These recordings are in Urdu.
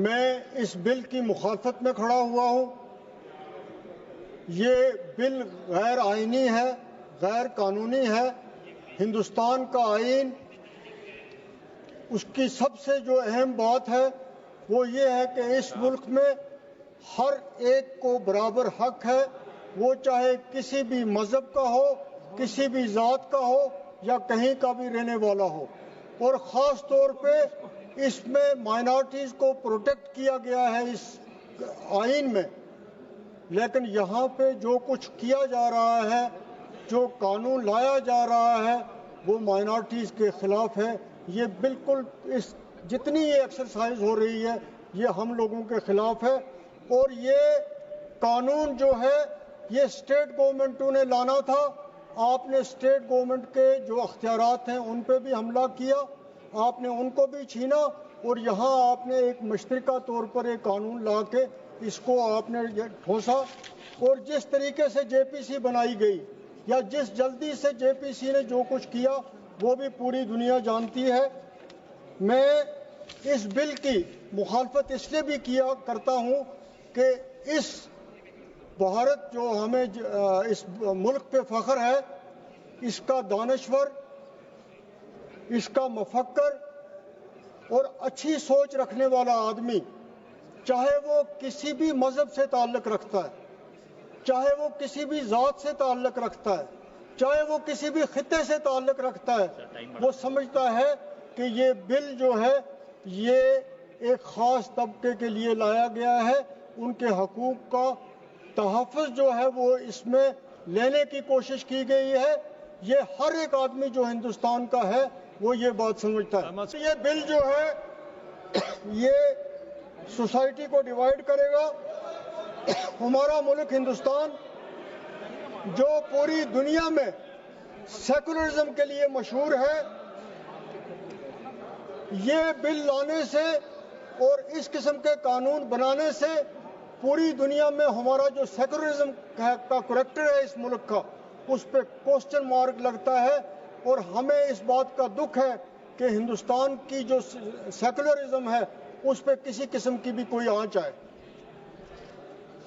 میں اس بل کی مخالفت میں کھڑا ہوا ہوں۔ یہ بل غیر آئینی ہے، غیر قانونی ہے۔ ہندوستان کا آئین، اس کی سب سے جو اہم بات ہے وہ یہ ہے کہ اس ملک میں ہر ایک کو برابر حق ہے، وہ چاہے کسی بھی مذہب کا ہو، کسی بھی ذات کا ہو یا کہیں کا بھی رہنے والا ہو، اور خاص طور پہ اس میں مائنارٹیز کو پروٹیکٹ کیا گیا ہے اس آئین میں۔ لیکن یہاں پہ جو کچھ کیا جا رہا ہے، جو قانون لایا جا رہا ہے، وہ مائنارٹیز کے خلاف ہے۔ یہ بالکل جتنی یہ ایکسرسائز ہو رہی ہے یہ ہم لوگوں کے خلاف ہے، اور یہ قانون جو ہے یہ اسٹیٹ گورنمنٹوں نے لانا تھا۔ آپ نے اسٹیٹ گورنمنٹ کے جو اختیارات ہیں ان پہ بھی حملہ کیا، آپ نے ان کو بھی چھینا، اور یہاں آپ نے ایک مشترکہ طور پر ایک قانون لا کے اس کو آپ نے ٹھوسا۔ اور جس طریقے سے جے پی سی بنائی گئی یا جس جلدی سے جے پی سی نے جو کچھ کیا وہ بھی پوری دنیا جانتی ہے۔ میں اس بل کی مخالفت اس لیے بھی کیا کرتا ہوں کہ اس بھارت جو ہمیں اس ملک پہ فخر ہے، اس کا دانشور، اس کا مفکر اور اچھی سوچ رکھنے والا آدمی، چاہے وہ کسی بھی مذہب سے تعلق رکھتا ہے، چاہے وہ کسی بھی ذات سے تعلق رکھتا ہے، چاہے وہ کسی بھی خطے سے تعلق رکھتا ہے، وہ سمجھتا ہے کہ یہ بل جو ہے یہ ایک خاص طبقے کے لیے لایا گیا ہے، ان کے حقوق کا تحفظ جو ہے وہ اس میں لینے کی کوشش کی گئی ہے۔ یہ ہر ایک آدمی جو ہندوستان کا ہے وہ یہ بات سمجھتا ہے۔ یہ بل جو ہے یہ سوسائٹی کو ڈیوائیڈ کرے گا۔ ہمارا ملک ہندوستان جو پوری دنیا میں سیکولرزم کے لیے مشہور ہے، یہ بل لانے سے اور اس قسم کے قانون بنانے سے پوری دنیا میں ہمارا جو سیکولرزم کا کریکٹر ہے اس ملک کا، اس پہ کوسچن مارک لگتا ہے، اور ہمیں اس بات کا دکھ ہے کہ ہندوستان کی جو سیکولرزم ہے اس پہ کسی قسم کی بھی کوئی آنچ آئے۔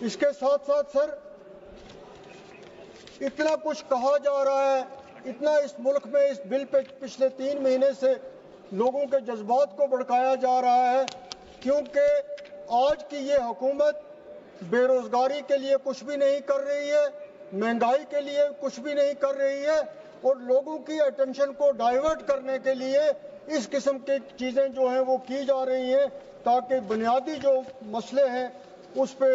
اس کے ساتھ ساتھ سر، اتنا کچھ کہا جا رہا ہے، اتنا اس ملک میں اس بل پہ پچھلے 3 مہینے سے لوگوں کے جذبات کو بھڑکایا جا رہا ہے، کیونکہ آج کی یہ حکومت بے روزگاری کے لیے کچھ بھی نہیں کر رہی ہے، مہنگائی کے لیے کچھ بھی نہیں کر رہی ہے، اور لوگوں کی اٹینشن کو ڈائیورٹ کرنے کے لیے اس قسم کی چیزیں جو ہیں وہ کی جا رہی ہیں، تاکہ بنیادی جو مسئلے ہیں اس پہ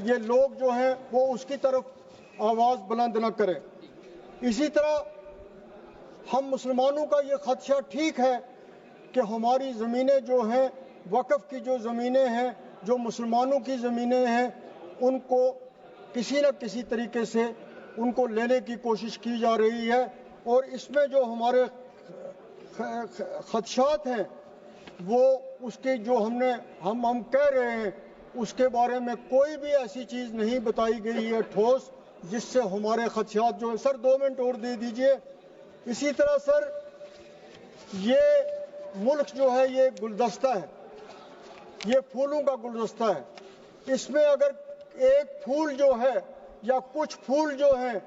یہ لوگ جو ہیں وہ اس کی طرف آواز بلند نہ کریں۔ اسی طرح ہم مسلمانوں کا یہ خدشہ ٹھیک ہے کہ ہماری زمینیں جو ہیں، وقف کی جو زمینیں ہیں، جو مسلمانوں کی زمینیں ہیں، ان کو کسی نہ کسی طریقے سے ان کو لینے کی کوشش کی جا رہی ہے، اور اس میں جو ہمارے خدشات ہیں وہ اس کی جو ہم کہہ رہے ہیں اس کے بارے میں کوئی بھی ایسی چیز نہیں بتائی گئی ہے ٹھوس جس سے ہمارے خدشات جو ہیں۔ سر 2 منٹ اور دے دیجئے۔ اسی طرح سر، یہ ملک جو ہے یہ گلدستہ ہے، یہ پھولوں کا گلدستہ ہے۔ اس میں اگر ایک پھول جو ہے یا کچھ پھول جو ہیں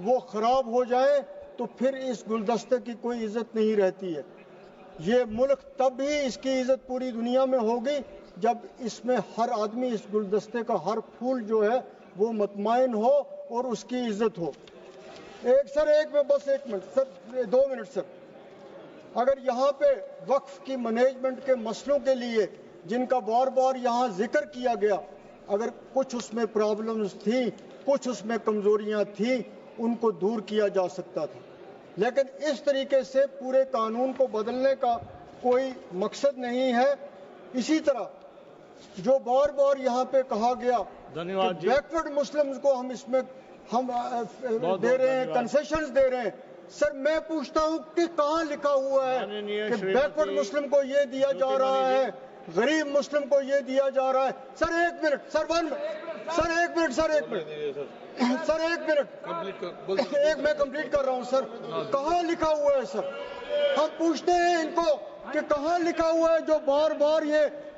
وہ خراب ہو جائیں تو پھر اس گلدستے کی کوئی عزت نہیں رہتی ہے۔ یہ ملک تب ہی اس کی عزت پوری دنیا میں ہوگی جب اس میں ہر آدمی، اس گلدستے کا ہر پھول جو ہے وہ مطمئن ہو اور اس کی عزت ہو۔ ایک منٹ سر، 2 منٹ سر۔ اگر یہاں پہ وقف کی مینجمنٹ کے مسئلوں کے لیے جن کا بار بار یہاں ذکر کیا گیا، اگر کچھ اس میں پرابلمز تھیں، کچھ اس میں کمزوریاں تھیں، ان کو دور کیا جا سکتا تھا، لیکن اس طریقے سے پورے قانون کو بدلنے کا کوئی مقصد نہیں ہے۔ اسی طرح جو بار بار یہاں پہ کہا گیا کہ بیکورڈ مسلمز کو ہم اس میں دے رہے ہیں، کنسیشنز دے رہے ہیں، سر میں پوچھتا ہوں کہ کہاں لکھا ہوا ہے کہ بیکورڈ مسلم کو یہ دیا جا رہا ہے، غریب مسلم کو یہ دیا جا رہا ہے؟ سر 1 minute sir, 1 minute sir, 1 minute sir, 1 minute sir, 1 minute میں کمپلیٹ کر رہا ہوں سر۔ کہاں لکھا ہوا ہے سر؟ ہم پوچھتے ہیں ان کو کہ کہاں لکھا ہوا ہے جو بار بار یہ